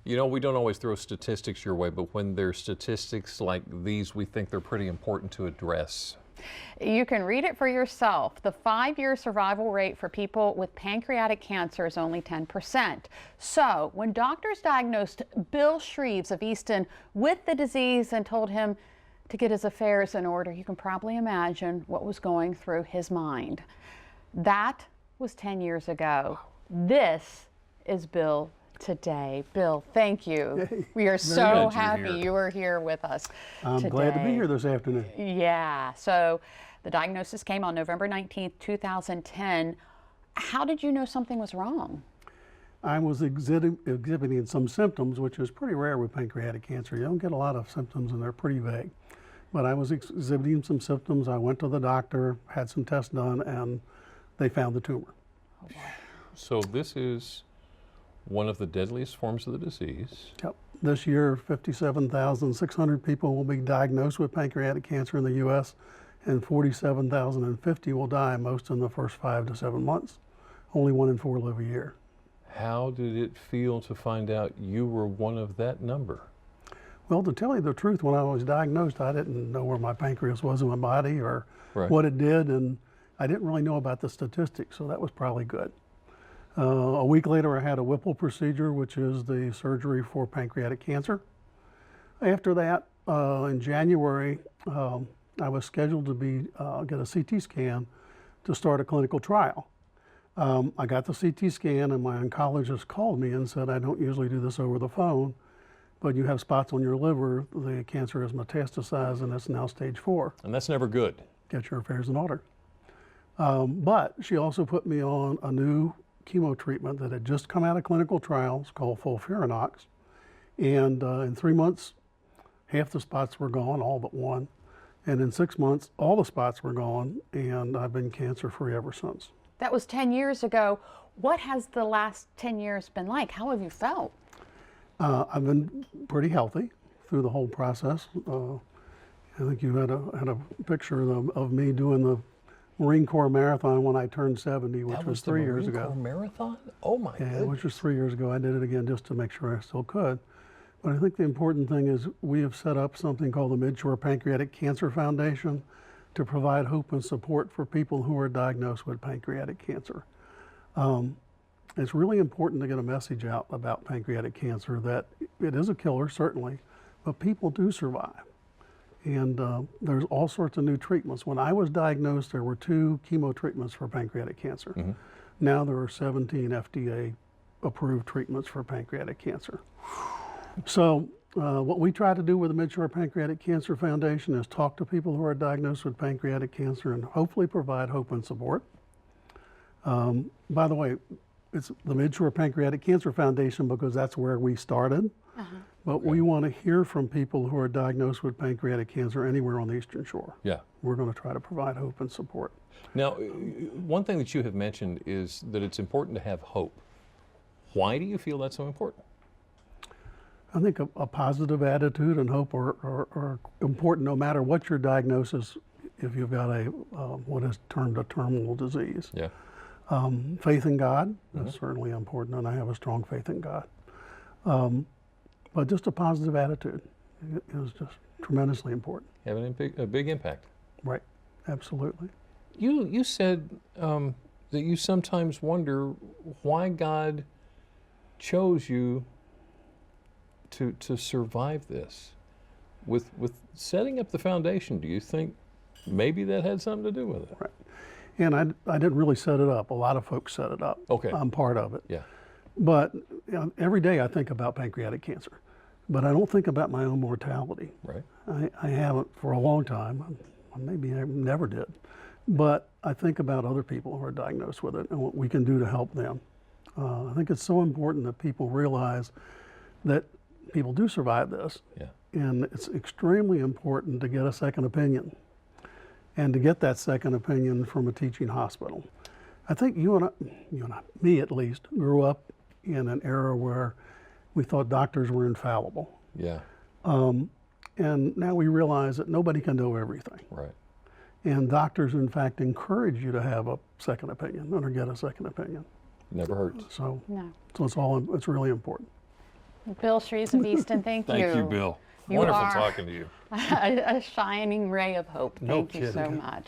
You know, we don't always throw statistics your way, but when there's statistics like these, we think they're pretty important to address. You can read it for yourself. The 5-year survival rate for people with pancreatic cancer is only 10%. So when doctors diagnosed Bill Shreves of Easton with the disease and told him to get his affairs in order, you can probably imagine what was going through his mind. That was 10 years ago. This is Bill today. Bill, thank you. Hey, we are so happy here. you are here with us I'm today. glad to be here this afternoon. Yeah, so the diagnosis came on November 19th, 2010. How did you know something was wrong? I was exhibiting some symptoms, which is pretty rare with pancreatic cancer. You don't get a lot of symptoms and they're pretty vague. But I was exhibiting some symptoms. I went to the doctor, had some tests done, and they found the tumor. Oh, boy. So this is one of the deadliest forms of the disease. Yep. This year, 57,600 people will be diagnosed with pancreatic cancer in the U.S., and 47,050 will die, most in the first 5 to 7 months. Only 1 in 4 live a year. How did it feel to find out you were one of that number? Well, to tell you the truth, when I was diagnosed, I didn't know where my pancreas was in my body or Right. what it did, and I didn't really know about the statistics, so that was probably good. A week later, I had a Whipple procedure, which is the surgery for pancreatic cancer. After that, in January, I was scheduled to get a CT scan to start a clinical trial. I got the CT scan, and my oncologist called me and said, I don't usually do this over the phone, but you have spots on your liver. The cancer has metastasized, and it's now stage 4. And that's never good. Get your affairs in order. But she also put me on a new chemo treatment that had just come out of clinical trials called FOLFIRINOX. And in 3 months, half the spots were gone, all but one. And in 6 months, all the spots were gone, and I've been cancer-free ever since. That was 10 years ago. What has the last 10 years been like? How have you felt? I've been pretty healthy through the whole process. I think you had a picture of me doing the Marine Corps Marathon when I turned 70, which was 3 years ago. That was the Marine Corps Marathon? Oh my goodness. Which was 3 years ago. I did it again just to make sure I still could. But I think the important thing is we have set up something called the Midshore Pancreatic Cancer Foundation to provide hope and support for people who are diagnosed with pancreatic cancer. It's really important to get a message out about pancreatic cancer that it is a killer, certainly, but people do survive. And there's all sorts of new treatments. When I was diagnosed, there were 2 chemo treatments for pancreatic cancer. Mm-hmm. Now there are 17 FDA-approved treatments for pancreatic cancer. So what we try to do with the Midshore Pancreatic Cancer Foundation is talk to people who are diagnosed with pancreatic cancer and hopefully provide hope and support. By the way, it's the Midshore Pancreatic Cancer Foundation because that's where we started. But we want to hear from people who are diagnosed with pancreatic cancer anywhere on the Eastern Shore. Yeah. We're going to try to provide hope and support. Now, one thing that you have mentioned is that it's important to have hope. Why do you feel that's so important? I think a positive attitude and hope are important no matter what your diagnosis if you've got a what is termed a terminal disease. Yeah. Faith in God is certainly important, and I have a strong faith in God. But just a positive attitude is just tremendously important. Having a big impact. Right, absolutely. You said that you sometimes wonder why God chose you to survive this. With setting up the foundation, do you think maybe that had something to do with it? Right. And I didn't really set it up. A lot of folks set it up. Okay. I'm part of it. Yeah. But every day I think about pancreatic cancer, but I don't think about my own mortality. Right. I haven't for a long time. Maybe I never did. But I think about other people who are diagnosed with it and what we can do to help them. I think it's so important that people realize that people do survive this. Yeah. And it's extremely important to get a second opinion and to get that second opinion from a teaching hospital. I think you and I, me at least, grew up in an era where we thought doctors were infallible. Yeah. And now we realize that nobody can know everything. Right. And doctors, in fact, encourage you to have a second opinion or get a second opinion. Never hurts. So, No. so it's really important. Bill Shreves of Easton, thank you. Thank you, Bill. You Wonderful are talking to you. a shining ray of hope. No Thank you so kidding. much.